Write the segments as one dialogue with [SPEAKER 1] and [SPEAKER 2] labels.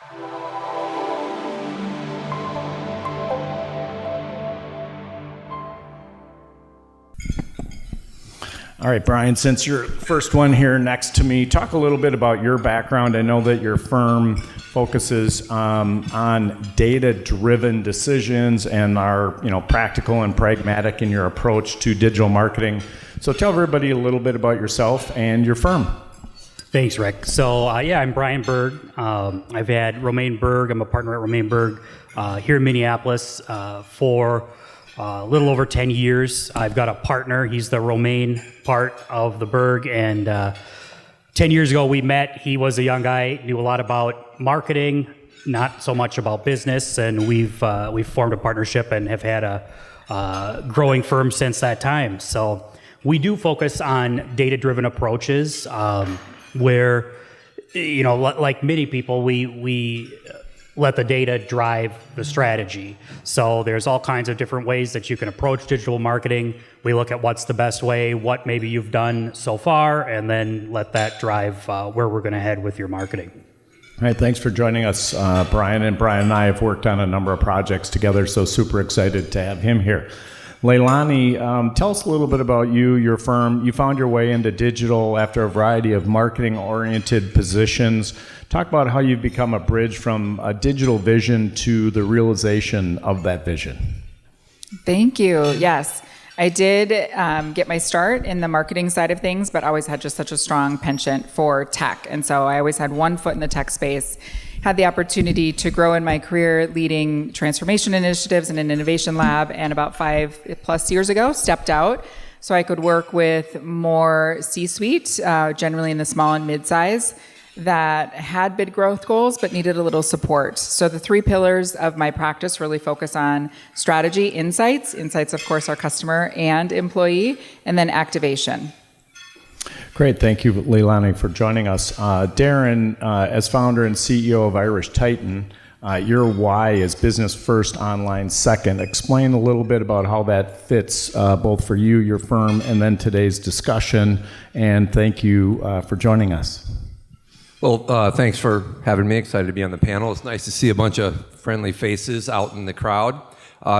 [SPEAKER 1] All right, Brian, since you're the first one here next to me, talk a little bit about your background. I know that your firm focuses on data-driven decisions and are practical and pragmatic in your approach to digital marketing. So tell everybody a little bit about yourself and your firm.
[SPEAKER 2] Thanks, Rick. So I'm Brian Berg. I've had Romaine Berg. I'm a partner at Romaine Berg here in Minneapolis for a little over 10 years. I've got a partner. He's the Romaine part of the Berg. And 10 years ago we met. He was a young guy, knew a lot about marketing, not so much about business. And we've formed a partnership and have had a growing firm since that time. So we do focus on data-driven approaches where, like many people, we let the data drive the strategy. So there's all kinds of different ways that you can approach digital marketing. We look at what's the best way, what maybe you've done so far, and then let that drive where we're going to head with your marketing.
[SPEAKER 1] All right, thanks for joining us, Brian. And Brian and I have worked on a number of projects together, so super excited to have him here. Leilani, tell us a little bit about you, your firm. You found your way into digital after a variety of marketing-oriented positions. Talk about how you've become a bridge from a digital vision to the realization of that vision.
[SPEAKER 3] Thank you. Yes, I did get my start in the marketing side of things, but always had just such a strong penchant for tech. And so I always had one foot in the tech space. Had the opportunity to grow in my career leading transformation initiatives in an innovation lab, and about 5+ years ago stepped out so I could work with more C-suite, generally in the small and mid-size, that had big growth goals but needed a little support. So the 3 pillars of my practice really focus on strategy, insights, of course, our customer and employee, and then activation.
[SPEAKER 1] Great. Thank you, Leilani, for joining us. Darren, as founder and CEO of Irish Titan, your why is business first, online second. Explain a little bit about how that fits both for you, your firm, and then today's discussion. And thank you for joining us.
[SPEAKER 4] Well, thanks for having me. Excited to be on the panel. It's nice to see a bunch of friendly faces out in the crowd.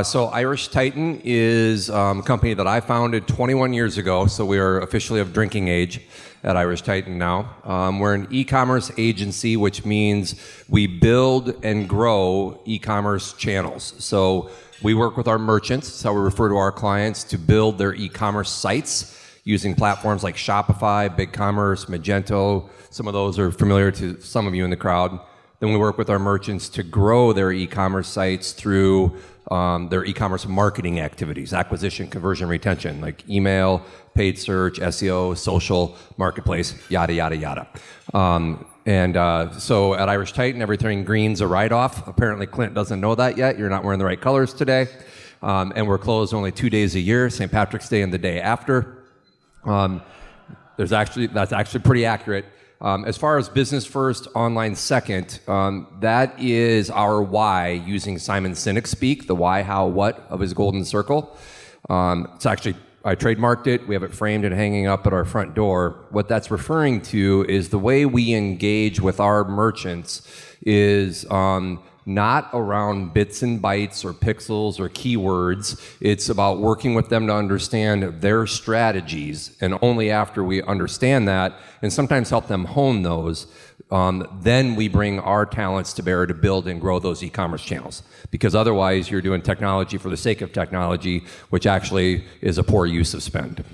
[SPEAKER 4] So Irish Titan is a company that I founded 21 years ago, so we are officially of drinking age at Irish Titan now. We're an e-commerce agency, which means we build and grow e-commerce channels. So we work with our merchants, that's how we refer to our clients, to build their e-commerce sites using platforms like Shopify, BigCommerce, Magento. Some of those are familiar to some of you in the crowd. Then we work with our merchants to grow their e-commerce sites through their e-commerce marketing activities, acquisition, conversion, retention, like email, paid search, SEO, social, marketplace, yada, yada, yada. So at Irish Titan, everything green's a write-off. Apparently Clint doesn't know that yet. You're not wearing the right colors today. And we're closed only 2 days a year, St. Patrick's Day and the day after. That's actually pretty accurate. As far as business first, online second, that is our why using Simon Sinek speak, the why, how, what of his golden circle. It's actually, I trademarked it. We have it framed and hanging up at our front door. What that's referring to is the way we engage with our merchants is not around bits and bytes or pixels or keywords. It's about working with them to understand their strategies, and only after we understand that and sometimes help them hone those, then we bring our talents to bear to build and grow those e-commerce channels. Because otherwise you're doing technology for the sake of technology, which actually is a poor use of spend.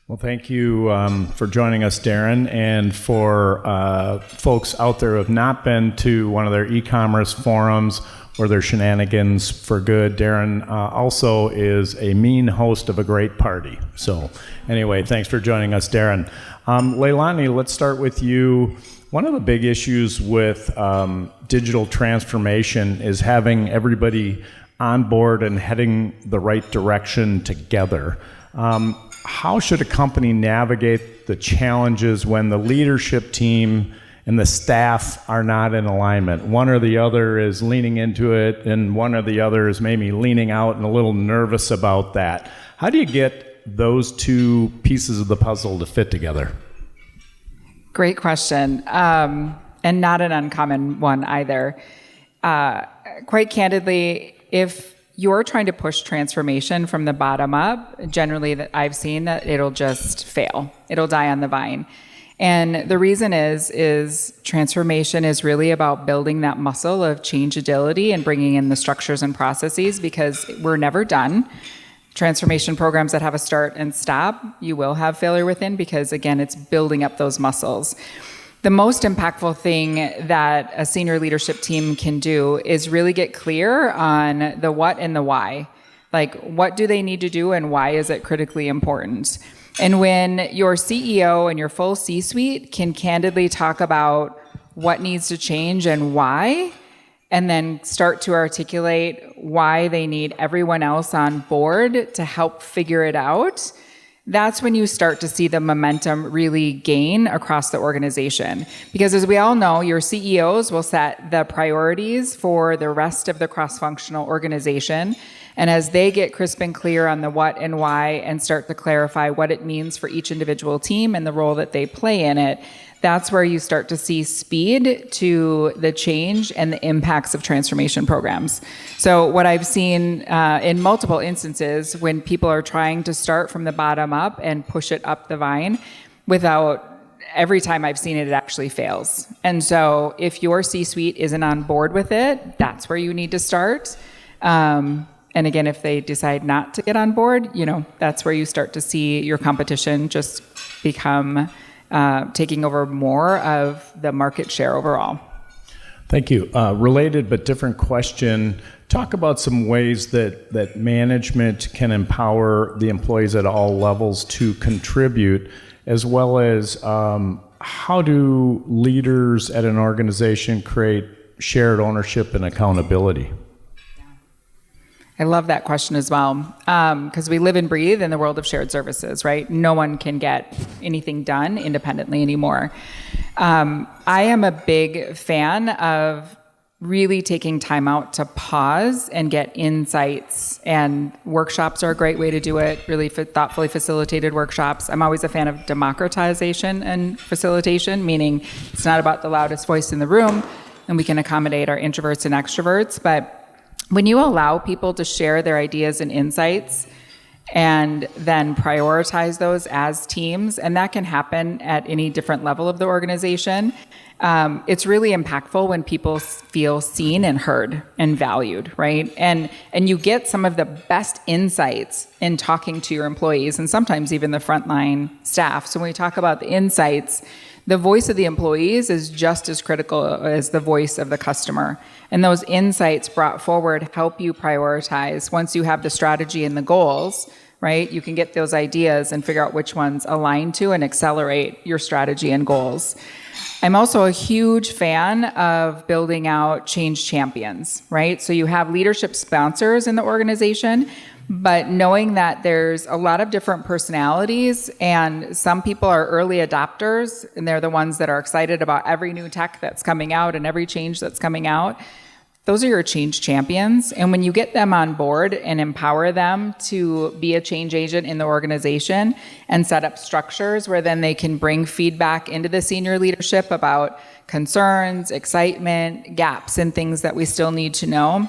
[SPEAKER 1] Well, thank you for joining us, Darren. And for folks out there who have not been to one of their e-commerce forums or their shenanigans for good, Darren also is a mean host of a great party. So anyway, thanks for joining us, Darren. Leilani, let's start with you. One of the big issues with digital transformation is having everybody on board and heading the right direction together. How should a company navigate the challenges when the leadership team and the staff are not in alignment? One or the other is leaning into it, and one or the other is maybe leaning out and a little nervous about that. How do you get those two pieces of the puzzle to fit together?
[SPEAKER 3] Great question. and not an uncommon one either. Quite candidly, if you're trying to push transformation from the bottom up, generally that I've seen that it'll just fail. It'll die on the vine. And the reason is transformation is really about building that muscle of change agility and bringing in the structures and processes, because we're never done. Transformation programs that have a start and stop, you will have failure within, because again, it's building up those muscles. The most impactful thing that a senior leadership team can do is really get clear on the what and the why. Like, what do they need to do and why is it critically important? And when your CEO and your full C-suite can candidly talk about what needs to change and why, and then start to articulate why they need everyone else on board to help figure it out, that's when you start to see the momentum really gain across the organization. Because as we all know, your CEOs will set the priorities for the rest of the cross-functional organization. And as they get crisp and clear on the what and why and start to clarify what it means for each individual team and the role that they play in it, that's where you start to see speed to the change and the impacts of transformation programs. So what I've seen in multiple instances, when people are trying to start from the bottom up and push it up the vine, every time I've seen it, it actually fails. And so if your C-suite isn't on board with it, that's where you need to start. And again, if they decide not to get on board, that's where you start to see your competition just become taking over more of the market share overall.
[SPEAKER 1] Thank you. Related but different question. Talk about some ways that management can empower the employees at all levels to contribute, as well as how do leaders at an organization create shared ownership and accountability?
[SPEAKER 3] I love that question as well, because we live and breathe in the world of shared services, right? No one can get anything done independently anymore. I am a big fan of really taking time out to pause and get insights, and workshops are a great way to do it, really thoughtfully facilitated workshops. I'm always a fan of democratization and facilitation, meaning it's not about the loudest voice in the room, and we can accommodate our introverts and extroverts, but when you allow people to share their ideas and insights and then prioritize those as teams, and that can happen at any different level of the organization, it's really impactful when people feel seen and heard and valued, right? And you get some of the best insights in talking to your employees, and sometimes even the frontline staff. So when we talk about the insights, the voice of the employees is just as critical as the voice of the customer. And those insights brought forward help you prioritize. Once you have the strategy and the goals, right, you can get those ideas and figure out which ones align to and accelerate your strategy and goals. I'm also a huge fan of building out change champions, right? So you have leadership sponsors in the organization, but knowing that there's a lot of different personalities, and some people are early adopters, and they're the ones that are excited about every new tech that's coming out and every change that's coming out. Those are your change champions. And when you get them on board and empower them to be a change agent in the organization and set up structures where then they can bring feedback into the senior leadership about concerns, excitement, gaps, and things that we still need to know,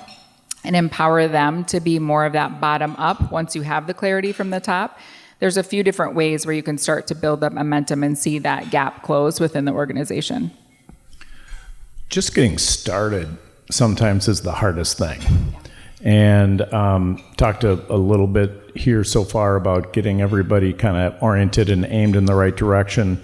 [SPEAKER 3] and empower them to be more of that bottom up once you have the clarity from the top, there's a few different ways where you can start to build up momentum and see that gap close within the organization.
[SPEAKER 1] Just getting started sometimes is the hardest thing. And talked a little bit here so far about getting everybody kind of oriented and aimed in the right direction.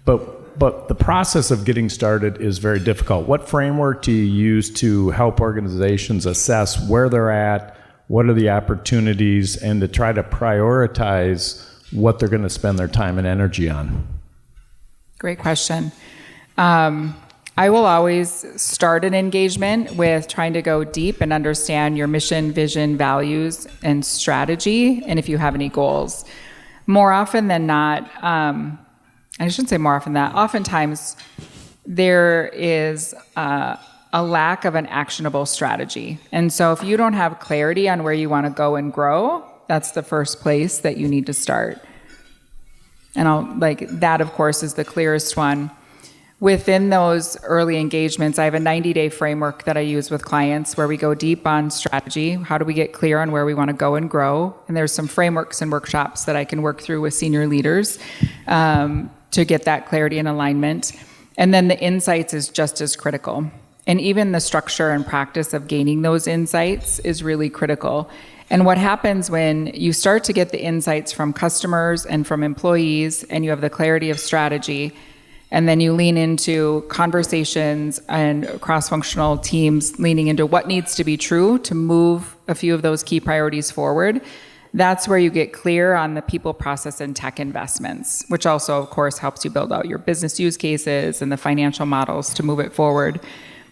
[SPEAKER 1] But the process of getting started is very difficult. What framework do you use to help organizations assess where they're at, what are the opportunities, and to try to prioritize what they're going to spend their time and energy on?
[SPEAKER 3] Great question. I will always start an engagement with trying to go deep and understand your mission, vision, values, and strategy, and if you have any goals. More often than not, I shouldn't say more often than that, oftentimes there is a lack of an actionable strategy. And so if you don't have clarity on where you want to go and grow, that's the first place that you need to start. And that, of course, is the clearest one. Within those early engagements, I have a 90-day framework that I use with clients where we go deep on strategy. How do we get clear on where we want to go and grow? And there's some frameworks and workshops that I can work through with senior leaders to get that clarity and alignment. And then the insights is just as critical. And even the structure and practice of gaining those insights is really critical. And what happens when you start to get the insights from customers and from employees, and you have the clarity of strategy, and then you lean into conversations and cross-functional teams leaning into what needs to be true to move a few of those key priorities forward, that's where you get clear on the people, process, and tech investments, which also, of course, helps you build out your business use cases and the financial models to move it forward.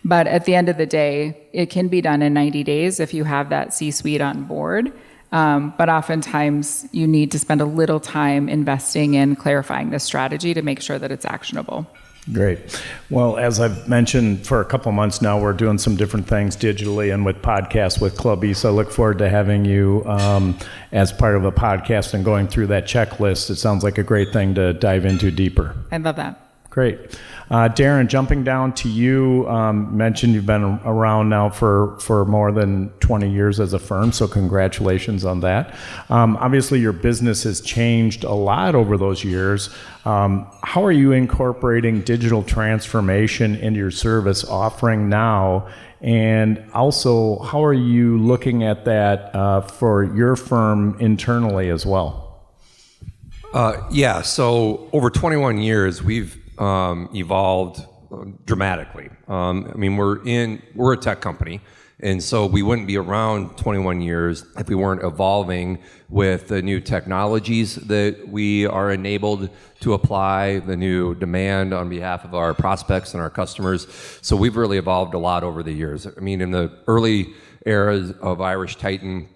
[SPEAKER 3] But at the end of the day, it can be done in 90 days if you have that C-suite on board. But oftentimes, you need to spend a little time investing in clarifying the strategy to make sure that it's actionable.
[SPEAKER 1] Great. Well, as I've mentioned for a couple months now, we're doing some different things digitally and with podcasts with Clubby. So I look forward to having you as part of a podcast and going through that checklist. It sounds like a great thing to dive into deeper.
[SPEAKER 3] I love that.
[SPEAKER 1] Great. Darren, jumping down to you, mentioned you've been around now for more than 20 years as a firm, so congratulations on that. Obviously, your business has changed a lot over those years. How are you incorporating digital transformation into your service offering now? And also, how are you looking at that for your firm internally as well?
[SPEAKER 4] So over 21 years, we've evolved dramatically. We're a tech company, and so we wouldn't be around 21 years if we weren't evolving with the new technologies that we are enabled to apply, the new demand on behalf of our prospects and our customers. So we've really evolved a lot over the years. In the early eras of Irish Titan,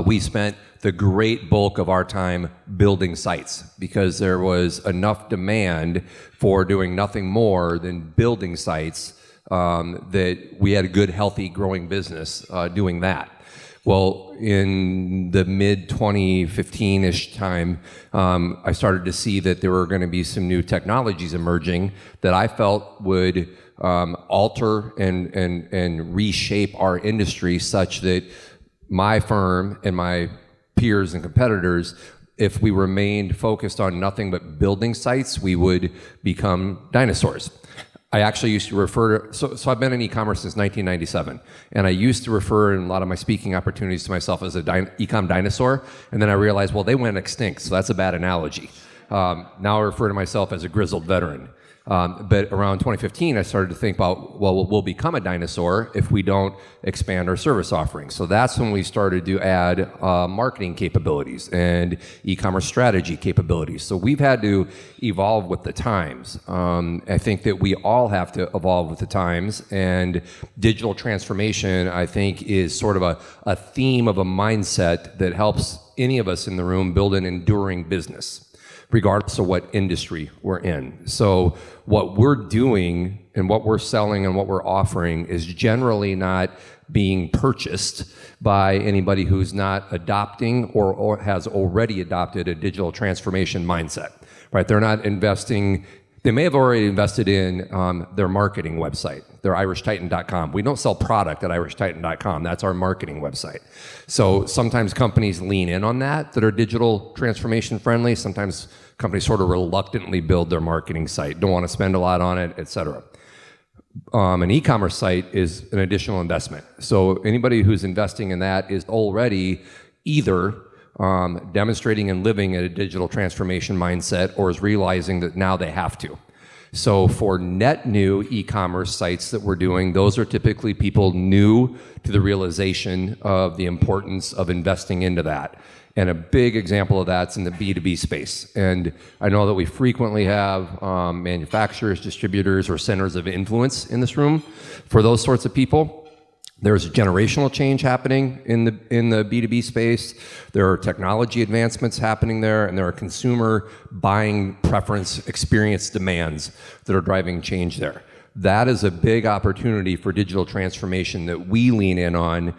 [SPEAKER 4] we spent the great bulk of our time building sites because there was enough demand for doing nothing more than building sites that we had a good, healthy, growing business doing that. Well, in the mid-2015-ish time, I started to see that there were going to be some new technologies emerging that I felt would alter and reshape our industry such that my firm and my peers and competitors, if we remained focused on nothing but building sites, we would become dinosaurs. I actually used to refer to, so I've been in e-commerce since 1997, and I used to refer in a lot of my speaking opportunities to myself as a e-com dinosaur, and then I realized, well, they went extinct, so that's a bad analogy. Now I refer to myself as a grizzled veteran. But around 2015, I started to think about, well, we'll become a dinosaur if we don't expand our service offerings. So that's when we started to add marketing capabilities and e-commerce strategy capabilities. So we've had to evolve with the times. I think that we all have to evolve with the times, and digital transformation, I think, is sort of a theme of a mindset that helps any of us in the room build an enduring business, regardless of what industry we're in. So what we're doing and what we're selling and what we're offering is generally not being purchased by anybody who's not adopting or has already adopted a digital transformation mindset, right? They're not investing. They may have already invested in their marketing website, their irishtitan.com. We don't sell product at irishtitan.com. That's our marketing website. So sometimes companies lean in on that are digital transformation friendly. Sometimes companies sort of reluctantly build their marketing site, don't want to spend a lot on it, et cetera. An e-commerce site is an additional investment. So anybody who's investing in that is already either demonstrating and living a digital transformation mindset or is realizing that now they have to. So for net new e-commerce sites that we're doing, those are typically people new to the realization of the importance of investing into that. And a big example of that's in the B2B space. And I know that we frequently have manufacturers, distributors, or centers of influence in this room. For those sorts of people, there's a generational change happening in the B2B space. There are technology advancements happening there, and there are consumer buying preference experience demands that are driving change there. That is a big opportunity for digital transformation that we lean in on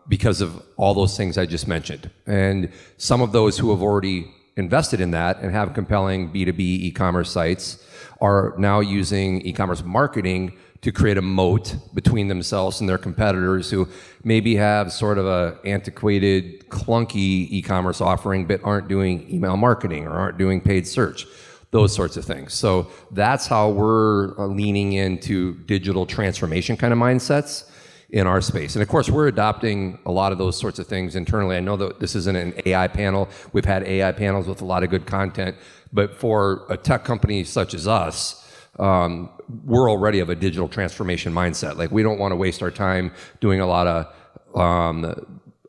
[SPEAKER 4] because of all those things I just mentioned. And some of those who have already invested in that and have compelling B2B e-commerce sites are now using e-commerce marketing to create a moat between themselves and their competitors who maybe have sort of a antiquated, clunky e-commerce offering but aren't doing email marketing or aren't doing paid search, those sorts of things. So that's how we're leaning into digital transformation kind of mindsets in our space. And of course, we're adopting a lot of those sorts of things internally. I know that this isn't an AI panel. We've had AI panels with a lot of good content, but for a tech company such as us, we're already of a digital transformation mindset. Like, we don't want to waste our time doing a lot of,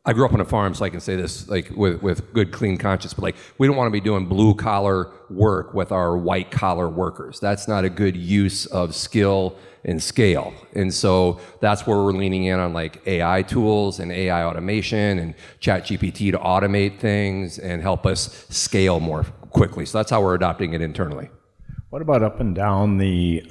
[SPEAKER 4] I grew up on a farm, so I can say this like with good, clean conscience, but like, we don't want to be doing blue collar work with our white collar workers. That's not a good use of skill and scale. And so that's where we're leaning in on like AI tools and AI automation and ChatGPT to automate things and help us scale more quickly. So that's how we're adopting it internally.
[SPEAKER 1] What about up and down the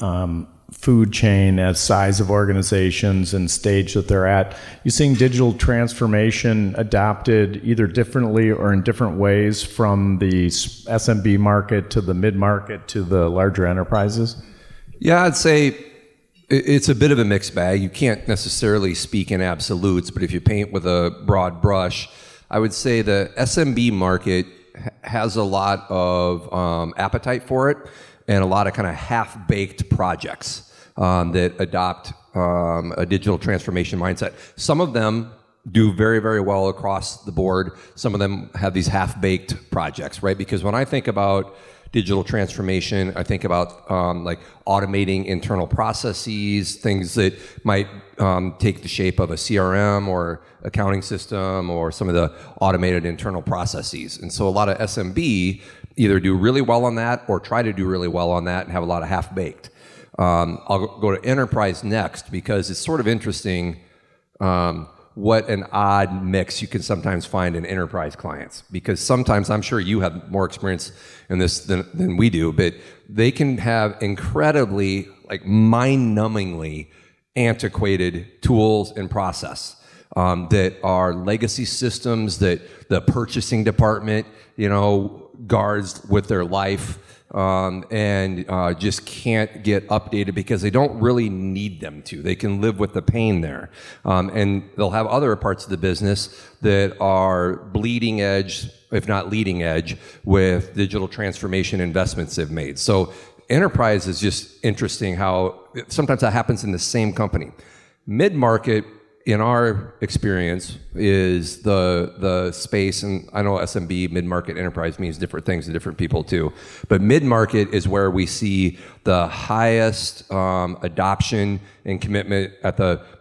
[SPEAKER 1] food chain as size of organizations and stage that they're at? You seeing digital transformation adopted either differently or in different ways from the SMB market to the mid-market to the larger enterprises?
[SPEAKER 4] Yeah, I'd say it's a bit of a mixed bag. You can't necessarily speak in absolutes, but if you paint with a broad brush, I would say the SMB market has a lot of appetite for it and a lot of kind of half-baked projects that adopt a digital transformation mindset. Some of them do very, very well across the board. Some of them have these half-baked projects, right? Because when I think about digital transformation, I think about like automating internal processes, things that might take the shape of a CRM or accounting system or some of the automated internal processes. And so a lot of SMB either do really well on that or try to do really well on that and have a lot of half-baked. I'll go to enterprise next because it's sort of interesting what an odd mix you can sometimes find in enterprise clients. Because sometimes, I'm sure you have more experience in this than we do, but they can have incredibly, like, mind-numbingly antiquated tools and process that are legacy systems that the purchasing department, guards with their life. And just can't get updated because they don't really need them to. They can live with the pain there. And they'll have other parts of the business that are bleeding edge, if not leading edge, with digital transformation investments they've made. So enterprise is just interesting how sometimes that happens in the same company. Mid-market, in our experience, is the space, and I know SMB, mid-market, enterprise means different things to different people too, but mid-market is where we see the highest adoption and commitment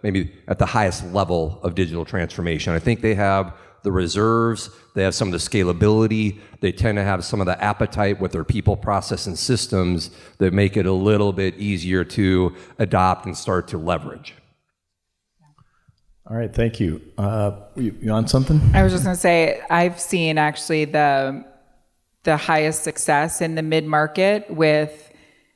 [SPEAKER 4] maybe at the highest level of digital transformation. I think they have the reserves, they have some of the scalability, they tend to have some of the appetite with their people, process, and systems that make it a little bit easier to adopt and start to leverage.
[SPEAKER 1] All right, thank you. You on something?
[SPEAKER 3] I was just going to say, I've seen actually the highest success in the mid-market with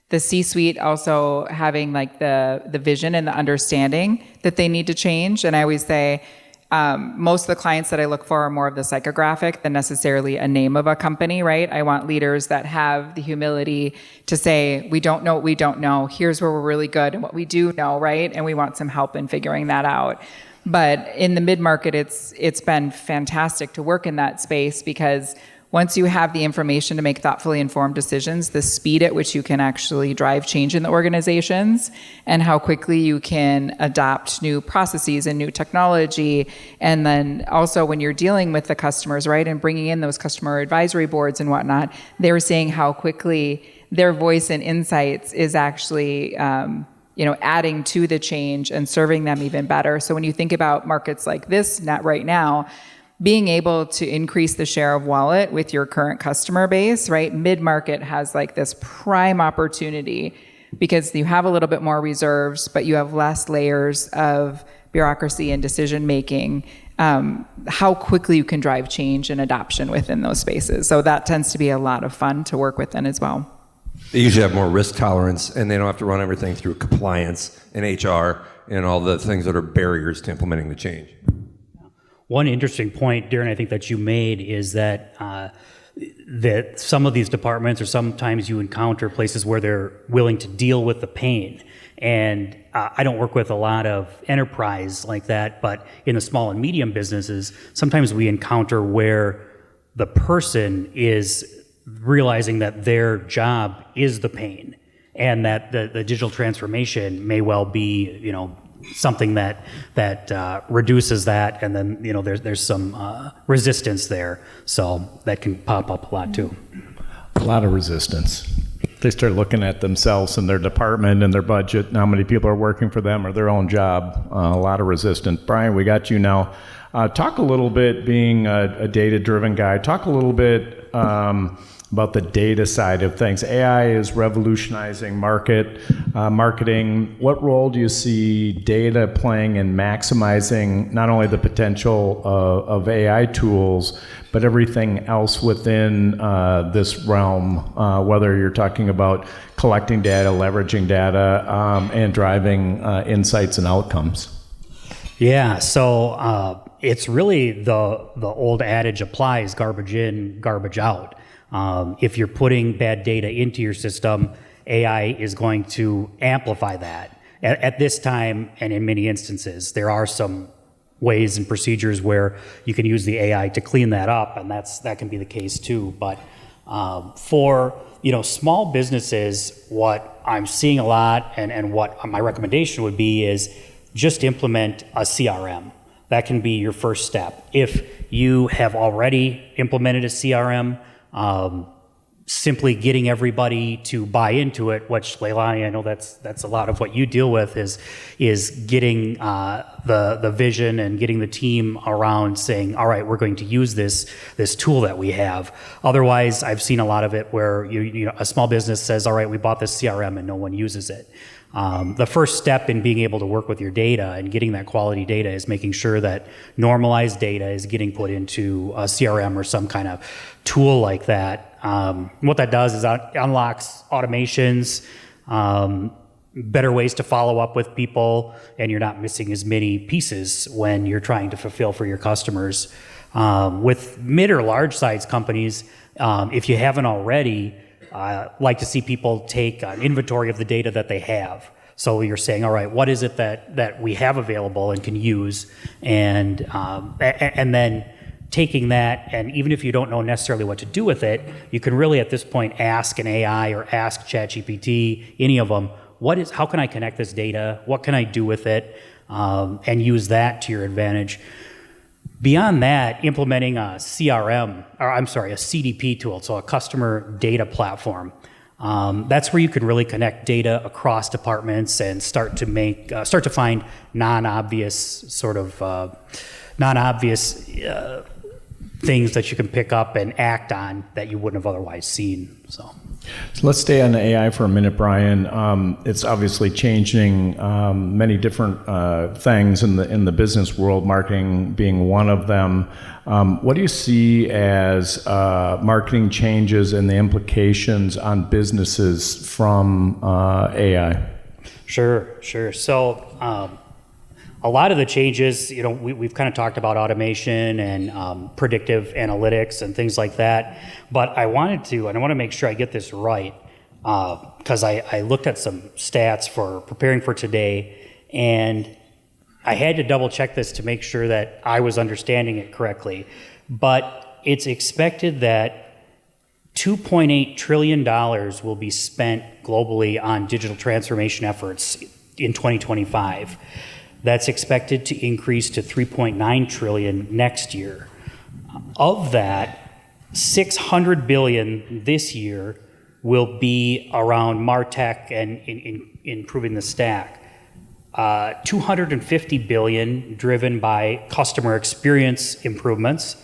[SPEAKER 3] the C-suite also having like the vision and the understanding that they need to change. And I always say, most of the clients that I look for are more of the psychographic than necessarily a name of a company, right? I want leaders that have the humility to say, we don't know what we don't know. Here's where we're really good and what we do know, right? And we want some help in figuring that out. But in the mid-market, it's been fantastic to work in that space because once you have the information to make thoughtfully informed decisions, the speed at which you can actually drive change in the organizations and how quickly you can adopt new processes and new technology. And then also when you're dealing with the customers, right, and bringing in those customer advisory boards and whatnot, they're seeing how quickly their voice and insights is actually adding to the change and serving them even better. So when you think about markets like this right now, being able to increase the share of wallet with your current customer base, right? Mid-market has like this prime opportunity because you have a little bit more reserves, but you have less layers of bureaucracy and decision making. How quickly you can drive change and adoption within those spaces. So that tends to be a lot of fun to work within as well.
[SPEAKER 4] They usually have more risk tolerance, and they don't have to run everything through compliance and HR and all the things that are barriers to implementing the change.
[SPEAKER 2] One interesting point, Darren, I think that you made is that that some of these departments, or sometimes you encounter places where they're willing to deal with the pain. And I don't work with a lot of enterprise like that, but in the small and medium businesses, sometimes we encounter where the person is realizing that their job is the pain, and that the digital transformation may well be, something that reduces that, and then there's some resistance there, so that can pop up a lot too.
[SPEAKER 1] A lot of resistance. They start looking at themselves and their department and their budget and how many people are working for them or their own job. A lot of resistance. Brian, we got you now. Talk a little bit, being a data-driven guy, talk a little bit about the data side of things. AI is revolutionizing marketing. What role do you see data playing in maximizing not only the potential of AI tools, but everything else within this realm, whether you're talking about collecting data, leveraging data, and driving insights and outcomes?
[SPEAKER 2] Yeah, so it's really the old adage applies: garbage in, garbage out. If you're putting bad data into your system, AI is going to amplify that. At this time, and in many instances, there are some ways and procedures where you can use the AI to clean that up, and that can be the case too. But for small businesses, what I'm seeing a lot, and what my recommendation would be, is just implement a CRM. That can be your first step. If you have already implemented a CRM, simply getting everybody to buy into it, which, Leilani, I know that's a lot of what you deal with, is getting the vision and getting the team around saying, all right, we're going to use this tool that we have. Otherwise, I've seen a lot of it where a small business says, all right, we bought this CRM and no one uses it. The first step in being able to work with your data and getting that quality data is making sure that normalized data is getting put into a CRM or some kind of tool like that. What that does is unlocks automations, better ways to follow up with people, and you're not missing as many pieces when you're trying to fulfill for your customers. With mid or large size companies, if you haven't already, like to see people take an inventory of the data that they have. So you're saying, all right, what is it that we have available and can use, and then taking that, and even if you don't know necessarily what to do with it, you can really at this point ask an AI or ask ChatGPT, any of them, how can I connect this data? What can I do with it? And use that to your advantage. Beyond that, implementing a CDP tool, so a customer data platform. That's where you can really connect data across departments and start to find non-obvious things that you can pick up and act on that you wouldn't have otherwise seen. So
[SPEAKER 1] let's stay on the AI for a minute, Brian. It's obviously changing many different things in the business world, marketing being one of them. What do you see as marketing changes and the implications on businesses from AI?
[SPEAKER 2] Sure. So a lot of the changes, we've kind of talked about automation and predictive analytics and things like that. But I want to make sure I get this right, because I looked at some stats for preparing for today, and I had to double check this to make sure that I was understanding it correctly. But it's expected that $2.8 trillion will be spent globally on digital transformation efforts in 2025. That's expected to increase to $3.9 trillion next year. Of that, $600 billion this year will be around MarTech and in improving the stack. $250 billion driven by customer experience improvements,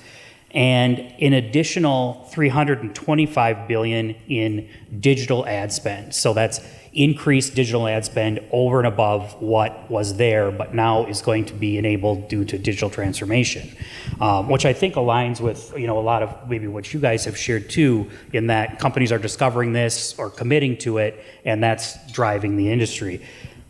[SPEAKER 2] and an additional $325 billion in digital ad spend. So that's increased digital ad spend over and above what was there, but now is going to be enabled due to digital transformation, which I think aligns with a lot of maybe what you guys have shared too, in that companies are discovering this or committing to it, and that's driving the industry.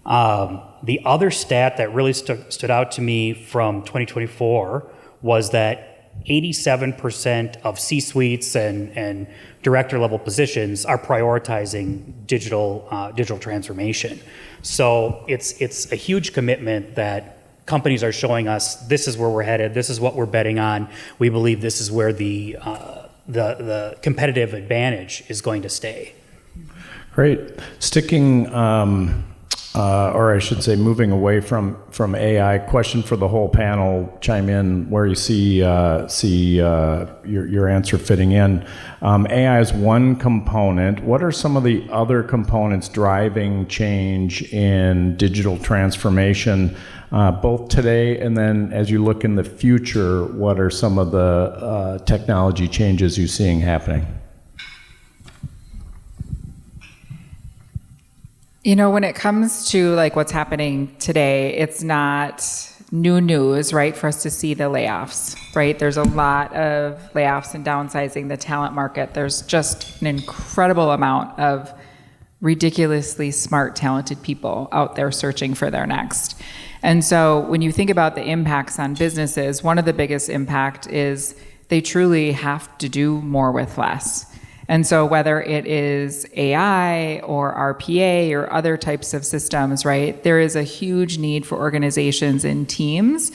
[SPEAKER 2] The other stat that really stood out to me from 2024 was that 87% of C-suites and director level positions are prioritizing digital transformation. So it's a huge commitment that companies are showing us. This is where we're headed. This is what we're betting on. We believe this is where the competitive advantage is going to stay.
[SPEAKER 1] Great. Sticking, or I should say, moving away from AI. Question for the whole panel. Chime in where you see your answer fitting in. AI is one component. What are some of the other components driving change in digital transformation, both today and then as you look in the future? What are some of the technology changes you're seeing happening?
[SPEAKER 3] You know, when it comes to like what's happening today, it's not new news, right, for us to see the layoffs, right? There's a lot of layoffs and downsizing the talent market. There's just an incredible amount of ridiculously smart, talented people out there searching for their next. And so when you think about the impacts on businesses, one of the biggest impact is they truly have to do more with less. And so whether it is AI or RPA or other types of systems, right, there is a huge need for organizations and teams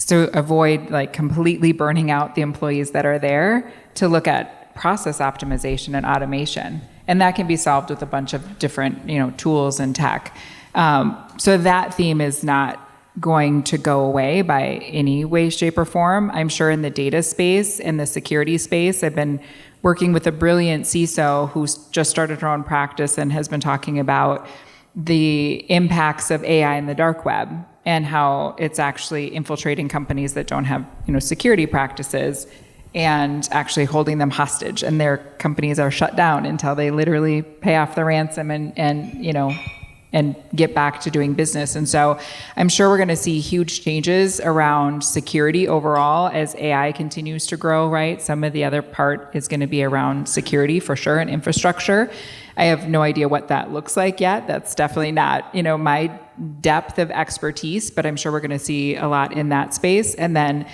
[SPEAKER 3] to avoid like completely burning out the employees that are there to look at process optimization and automation. And that can be solved with a bunch of different, tools and tech. So that theme is not going to go away by any way, shape, or form. I'm sure in the data space and the security space, I've been working with a brilliant CISO who's just started her own practice and has been talking about the impacts of AI in the dark web and how it's actually infiltrating companies that don't have, security practices and actually holding them hostage. And their companies are shut down until they literally pay off the ransom and get back to doing business. And so I'm sure we're going to see huge changes around security overall as AI continues to grow, right? Some of the other part is going to be around security for sure and infrastructure. I have no idea what that looks like yet. That's definitely not, my depth of expertise, but I'm sure we're going to see a lot in that space. And then,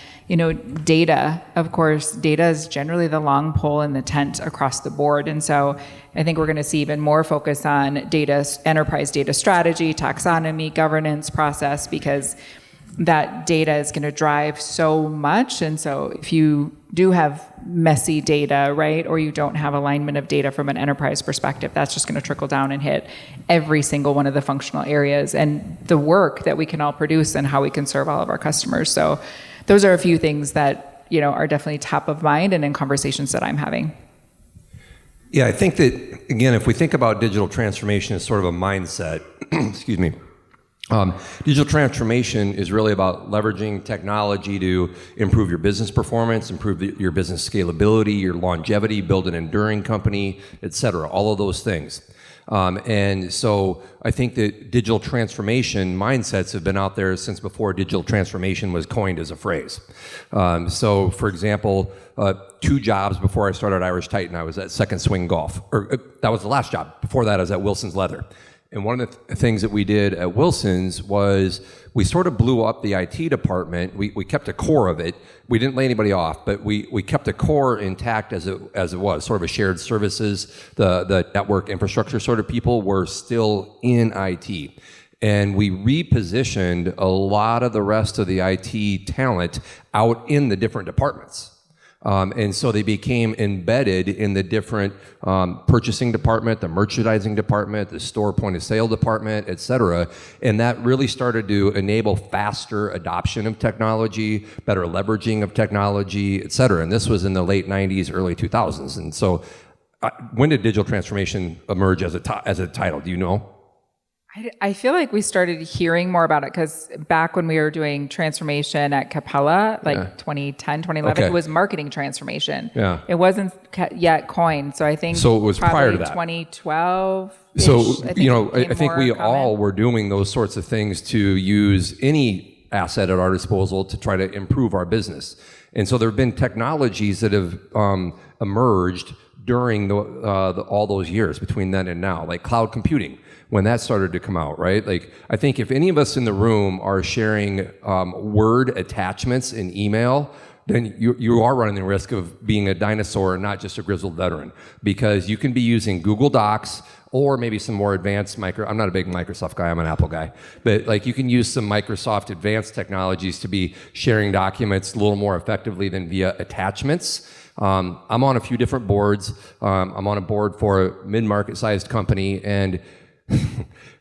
[SPEAKER 3] data, of course, data is generally the long pole in the tent across the board. And so I think we're going to see even more focus on data, enterprise data strategy, taxonomy, governance process, because that data is going to drive so much. And so if you do have messy data, right, or you don't have alignment of data from an enterprise perspective, that's just going to trickle down and hit every single one of the functional areas and the work that we can all produce and how we can serve all of our customers. So those are a few things that, are definitely top of mind and in conversations that I'm having.
[SPEAKER 4] Yeah, I think that, again, if we think about digital transformation as sort of a mindset, excuse me, digital transformation is really about leveraging technology to improve your business performance, improve your business scalability, your longevity, build an enduring company, et cetera, all of those things. And so I think that digital transformation mindsets have been out there since before digital transformation was coined as a phrase. So, for example, 2 jobs before I started Irish Titan, I was at Second Swing Golf, or that was the last job. Before that, I was at Wilson's Leather. And one of the things that we did at Wilson's was we sort of blew up the IT department. We kept a core of it. We didn't lay anybody off, but we kept a core intact as it was, sort of a shared services. The network infrastructure sort of people were still in IT. And we repositioned a lot of the rest of the IT talent out in the different departments. And so they became embedded in the different purchasing department, the merchandising department, the store point of sale department, et cetera. And that really started to enable faster adoption of technology, better leveraging of technology, et cetera. And this was in the late 90s, early 2000s. And so when did digital transformation emerge as a title? Do you know?
[SPEAKER 3] I feel like we started hearing more about it because back when we were doing transformation at Capella, 2010, 2011, It was marketing transformation.
[SPEAKER 4] Yeah.
[SPEAKER 3] It wasn't yet coined. So I think
[SPEAKER 4] so it was prior to that.
[SPEAKER 3] 2012.
[SPEAKER 4] So, I think we all were doing those sorts of things to use any asset at our disposal to try to improve our business. And so there have been technologies that have emerged during all those years between then and now, like cloud computing. When that started to come out, right? Like, I think if any of us in the room are sharing Word attachments in email, then you are running the risk of being a dinosaur and not just a grizzled veteran, because you can be using Google Docs or maybe some more advanced I'm not a big Microsoft guy, I'm an Apple guy, but like you can use some Microsoft advanced technologies to be sharing documents a little more effectively than via attachments. I'm on a few different boards. I'm on a board for a mid-market sized company, and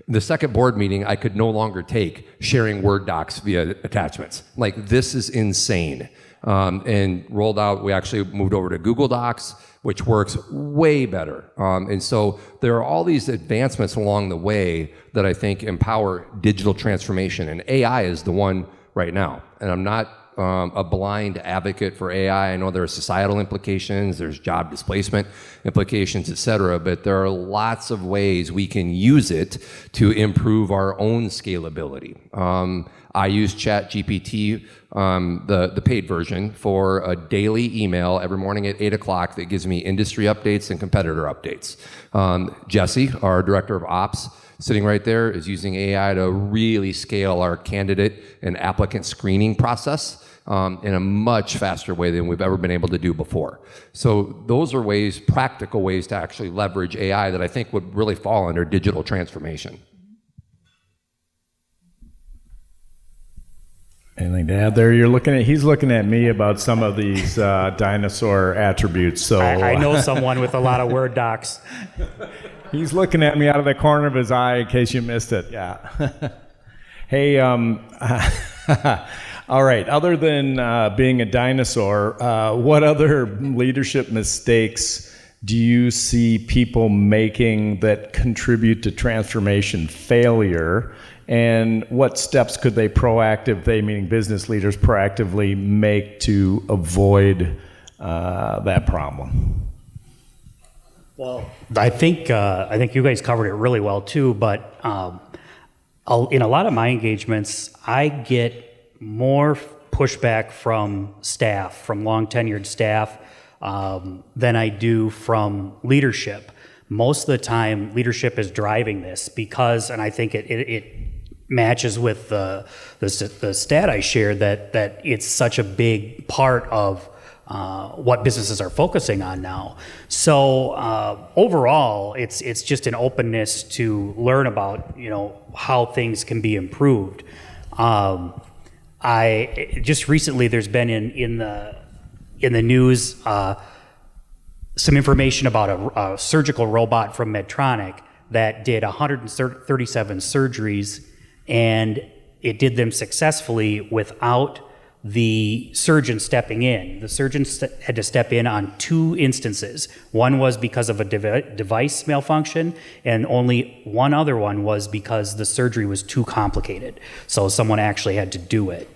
[SPEAKER 4] the second board meeting I could no longer take sharing Word docs via attachments. Like, this is insane. And rolled out, we actually moved over to Google Docs, which works way better. And so there are all these advancements along the way that I think empower digital transformation, and AI is the one right now. And I'm not a blind advocate for AI. I know there are societal implications, there's job displacement implications, et cetera, but there are lots of ways we can use it to improve our own scalability. I use ChatGPT, the paid version, for a daily email every morning at 8 o'clock that gives me industry updates and competitor updates. Jesse, our director of ops, sitting right there, is using AI to really scale our candidate and applicant screening process in a much faster way than we've ever been able to do before. So those are ways, practical ways to actually leverage AI that I think would really fall under digital transformation.
[SPEAKER 1] Anything to add there? He's looking at me about some of these dinosaur attributes. So
[SPEAKER 2] I know someone with a lot of Word docs.
[SPEAKER 1] He's looking at me out of the corner of his eye in case you missed it. Yeah. Hey, all right. Other than being a dinosaur, what other leadership mistakes do you see people making that contribute to transformation failure? And what steps could they meaning business leaders, proactively make to avoid that problem?
[SPEAKER 2] Well, I think you guys covered it really well too. But in a lot of my engagements, I get more pushback from staff, from long tenured staff, than I do from leadership. Most of the time, leadership is driving this because, and I think it matches with the stat I shared that it's such a big part of what businesses are focusing on now. So overall, it's just an openness to learn about how things can be improved. I just recently there's been in the news some information about a surgical robot from Medtronic that did 137 surgeries, and it did them successfully without the surgeon stepping in. The surgeon had to step in on 2 instances. One was because of a device malfunction, and only one other one was because the surgery was too complicated. So someone actually had to do it.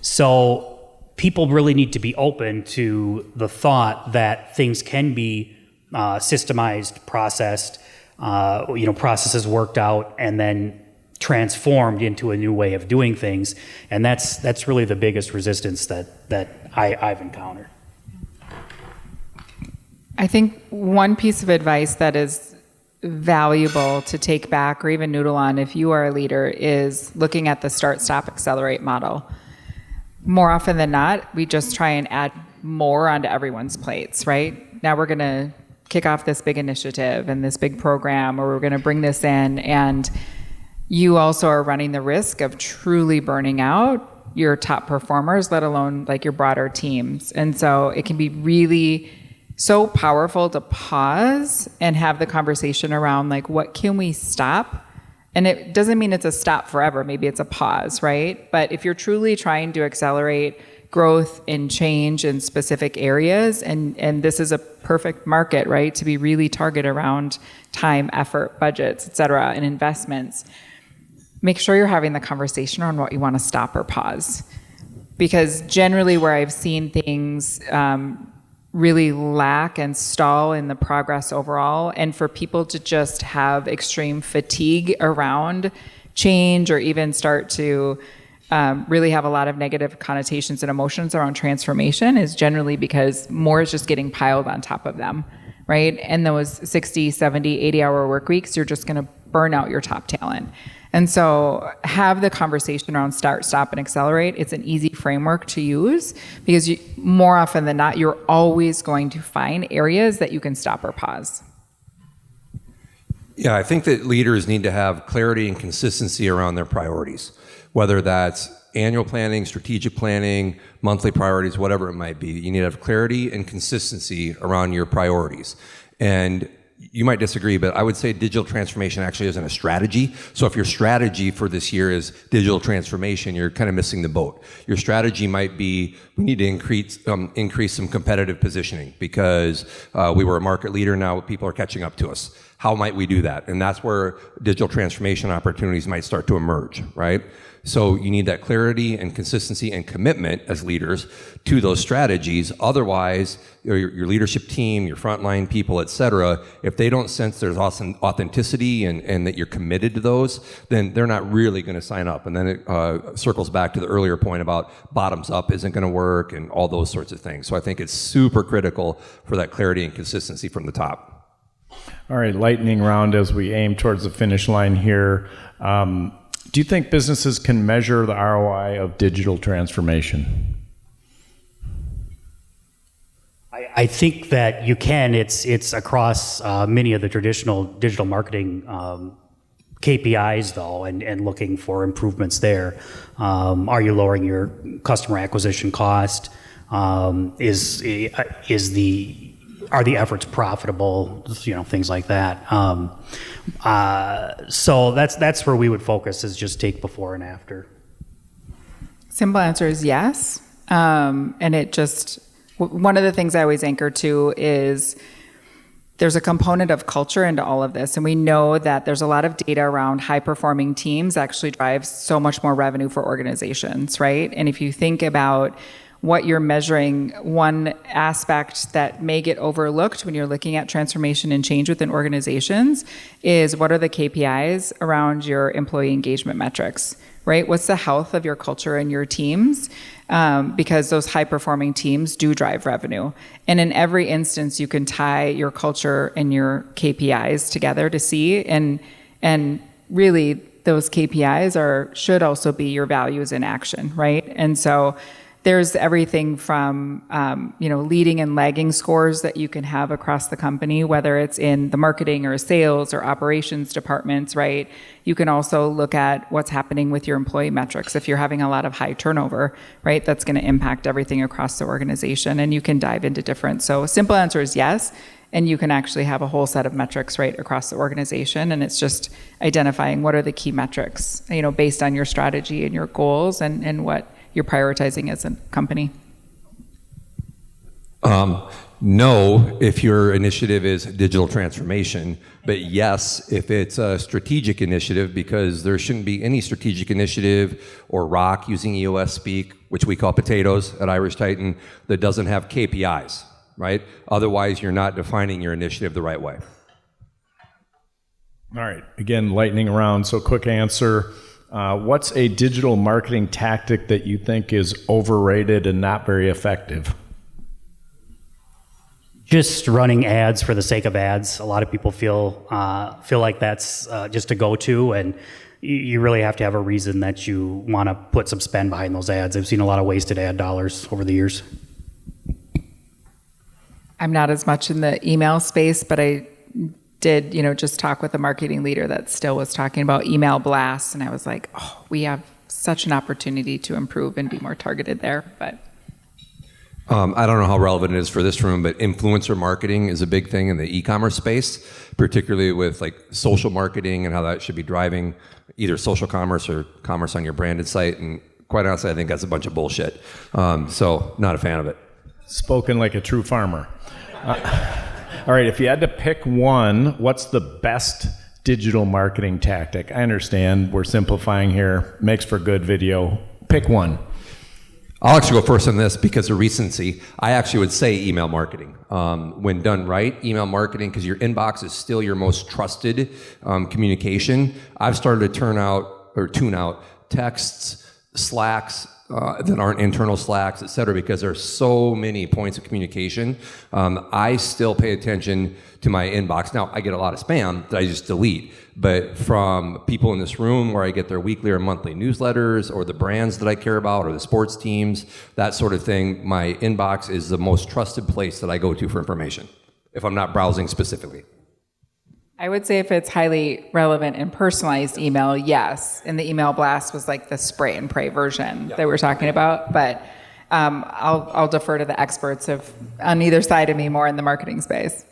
[SPEAKER 2] So people really need to be open to the thought that things can be systemized, processed, processes worked out, and then transformed into a new way of doing things. And that's really the biggest resistance that I've encountered.
[SPEAKER 3] I think one piece of advice that is valuable to take back or even noodle on if you are a leader is looking at the start, stop, accelerate model. More often than not, we just try and add more onto everyone's plates, right? Now we're going to kick off this big initiative and this big program, or we're going to bring this in, and you also are running the risk of truly burning out your top performers, let alone like your broader teams. And so it can be really so powerful to pause and have the conversation around like, what can we stop? And it doesn't mean it's a stop forever. Maybe it's a pause, right? But if you're truly trying to accelerate growth and change in specific areas, and this is a perfect market, right, to be really targeted around time, effort, budgets, et cetera, and investments, make sure you're having the conversation on what you want to stop or pause. Because generally where I've seen things really lack and stall in the progress overall, and for people to just have extreme fatigue around change or even start to really have a lot of negative connotations and emotions around transformation, is generally because more is just getting piled on top of them, right? And those 60, 70, 80-hour work weeks, you're just going to burn out your top talent. And so have the conversation around start, stop, and accelerate. It's an easy framework to use because more often than not, you're always going to find areas that you can stop or pause.
[SPEAKER 4] Yeah, I think that leaders need to have clarity and consistency around their priorities, whether that's annual planning, strategic planning, monthly priorities, whatever it might be. You need to have clarity and consistency around your priorities. And you might disagree, but I would say digital transformation actually isn't a strategy. So if your strategy for this year is digital transformation, you're kind of missing the boat. Your strategy might be, we need to increase some competitive positioning because we were a market leader, now people are catching up to us. How might we do that? And that's where digital transformation opportunities might start to emerge, right? So you need that clarity and consistency and commitment as leaders to those strategies. Otherwise, your leadership team, your frontline people, et cetera, if they don't sense there's authenticity and that you're committed to those, then they're not really going to sign up. And then it circles back to the earlier point about bottoms up isn't going to work and all those sorts of things. So I think it's super critical for that clarity and consistency from the top.
[SPEAKER 1] All right, lightning round as we aim towards the finish line here. Do you think businesses can measure the ROI of digital transformation?
[SPEAKER 2] I think that you can. It's across many of the traditional digital marketing KPIs, though, and looking for improvements there. Are you lowering your customer acquisition cost? Are the efforts profitable? Things like that. So that's where we would focus, is just take before and after.
[SPEAKER 3] Simple answer is yes. And one of the things I always anchor to is there's a component of culture into all of this. And we know that there's a lot of data around high performing teams actually drives so much more revenue for organizations, right? And if you think about what you're measuring, one aspect that may get overlooked when you're looking at transformation and change within organizations is what are the KPIs around your employee engagement metrics, right? What's the health of your culture and your teams? Because those high-performing teams do drive revenue. And in every instance, you can tie your culture and your KPIs together to see, and really those KPIs should also be your values in action, right? And so there's everything from leading and lagging scores that you can have across the company, whether it's in the marketing or sales or operations departments, right? You can also look at what's happening with your employee metrics. If you're having a lot of high turnover, right, that's going to impact everything across the organization, and you can dive into different. So simple answer is yes, and you can actually have a whole set of metrics right across the organization, and it's just identifying what are the key metrics, based on your strategy and your goals and what you're prioritizing as a company.
[SPEAKER 4] No, if your initiative is digital transformation, but yes, if it's a strategic initiative, because there shouldn't be any strategic initiative or ROC, using EOS speak, which we call potatoes at Irish Titan, that doesn't have KPIs, right? Otherwise, you're not defining your initiative the right way.
[SPEAKER 1] All right, again, lightning round, so quick answer. What's a digital marketing tactic that you think is overrated and not very effective?
[SPEAKER 2] Just running ads for the sake of ads. A lot of people feel like that's just a go-to, and you really have to have a reason that you want to put some spend behind those ads. I've seen a lot of wasted ad dollars over the years. I'm
[SPEAKER 3] not as much in the email space, but I did, just talk with a marketing leader that still was talking about email blasts, and I was like, oh, we have such an opportunity to improve and be more targeted there, but.
[SPEAKER 4] I don't know how relevant it is for this room, but influencer marketing is a big thing in the e-commerce space, particularly with like social marketing and how that should be driving either social commerce or commerce on your branded site. And quite honestly, I think that's a bunch of bullshit. So not a fan of it.
[SPEAKER 1] Spoken like a true farmer. All right, if you had to pick one, what's the best digital marketing tactic? I understand we're simplifying here, makes for good video. Pick one.
[SPEAKER 4] I'll actually go first on this because of recency. I actually would say email marketing. When done right, email marketing, because your inbox is still your most trusted communication. I've started to tune out texts, Slacks, that aren't internal Slacks, et cetera, because there's so many points of communication. I still pay attention to my inbox. Now, I get a lot of spam that I just delete, but from people in this room where I get their weekly or monthly newsletters or the brands that I care about or the sports teams, that sort of thing, my inbox is the most trusted place that I go to for information if I'm not browsing specifically.
[SPEAKER 3] I would say if it's highly relevant and personalized email, yes. And the email blast was like the spray and pray version that we're talking about. But I'll defer to the experts on either side of me more in the marketing space.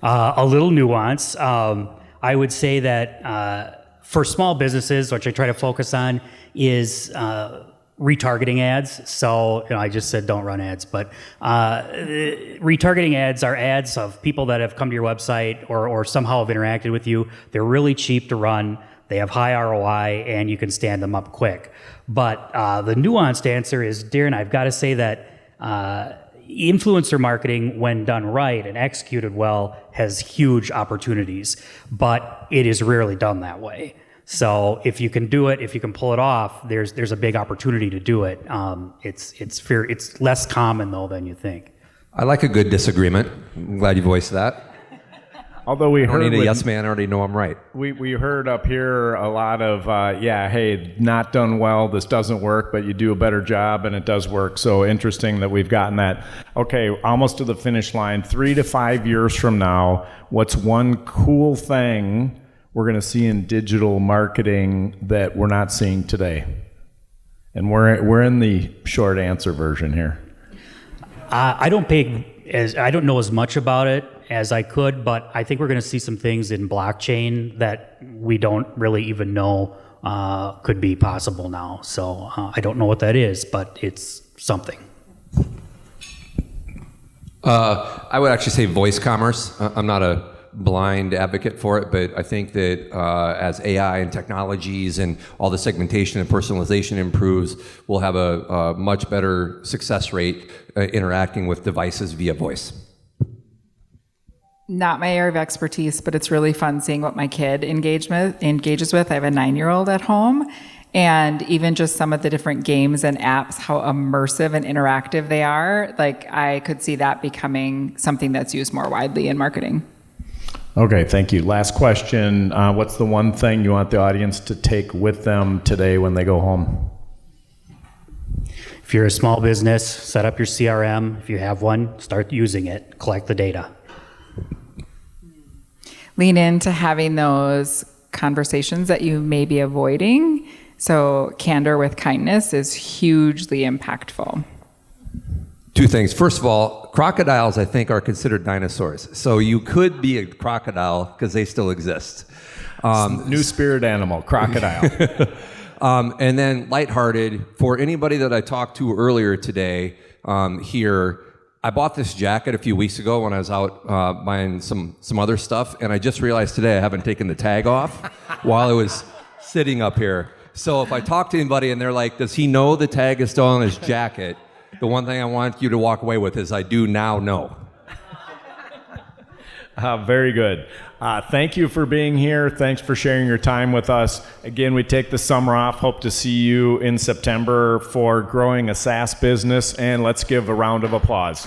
[SPEAKER 2] A little nuance. I would say that for small businesses, which I try to focus on, is retargeting ads. So I just said don't run ads, but retargeting ads are ads of people that have come to your website or somehow have interacted with you. They're really cheap to run. They have high ROI, and you can stand them up quick. But the nuanced answer is, Darren, I've got to say that influencer marketing, when done right and executed well, has huge opportunities, but it is rarely done that way. So if you can do it, if you can pull it off, there's a big opportunity to do it. It's less common though than you think.
[SPEAKER 4] I like a good disagreement. I'm glad you voiced that.
[SPEAKER 1] Although we
[SPEAKER 4] I don't
[SPEAKER 1] heard
[SPEAKER 4] need a yes man, I already know I'm right.
[SPEAKER 1] we heard up here a lot of hey, not done well, this doesn't work, but you do a better job and it does work. So interesting that we've gotten that. Okay, almost to the finish line. 3 to 5 years from now, what's one cool thing we're going to see in digital marketing that we're not seeing today? And we're in the short answer version here.
[SPEAKER 2] I don't know as much about it as I could, but I think we're going to see some things in blockchain that we don't really even know could be possible now. So I don't know what that is, but it's something.
[SPEAKER 4] I would actually say voice commerce. I'm not a blind advocate for it, but I think that as AI and technologies and all the segmentation and personalization improves, we'll have a much better success rate interacting with devices via voice.
[SPEAKER 3] Not my area of expertise, but it's really fun seeing what my kid engages with. I have a 9-year-old at home, and even just some of the different games and apps, how immersive and interactive they are. Like, I could see that becoming something that's used more widely in marketing.
[SPEAKER 1] Okay, thank you. Last question. What's the one thing you want the audience to take with them today when they go home?
[SPEAKER 2] If you're a small business, set up your CRM. If you have one, start using it. Collect the data.
[SPEAKER 3] Lean into having those conversations that you may be avoiding. So candor with kindness is hugely impactful.
[SPEAKER 4] Two things. First of all, crocodiles, I think, are considered dinosaurs. So you could be a crocodile because they still exist.
[SPEAKER 1] New spirit animal, crocodile.
[SPEAKER 4] And then lighthearted, for anybody that I talked to earlier today here, I bought this jacket a few weeks ago when I was out buying some other stuff, and I just realized today I haven't taken the tag off while I was sitting up here. So if I talk to anybody and they're like, does he know the tag is still on his jacket? The one thing I want you to walk away with is I do now know.
[SPEAKER 1] Very good. Thank you for being here. Thanks for sharing your time with us. Again, we take the summer off. Hope to see you in September for growing a SaaS business. And let's give a round of applause.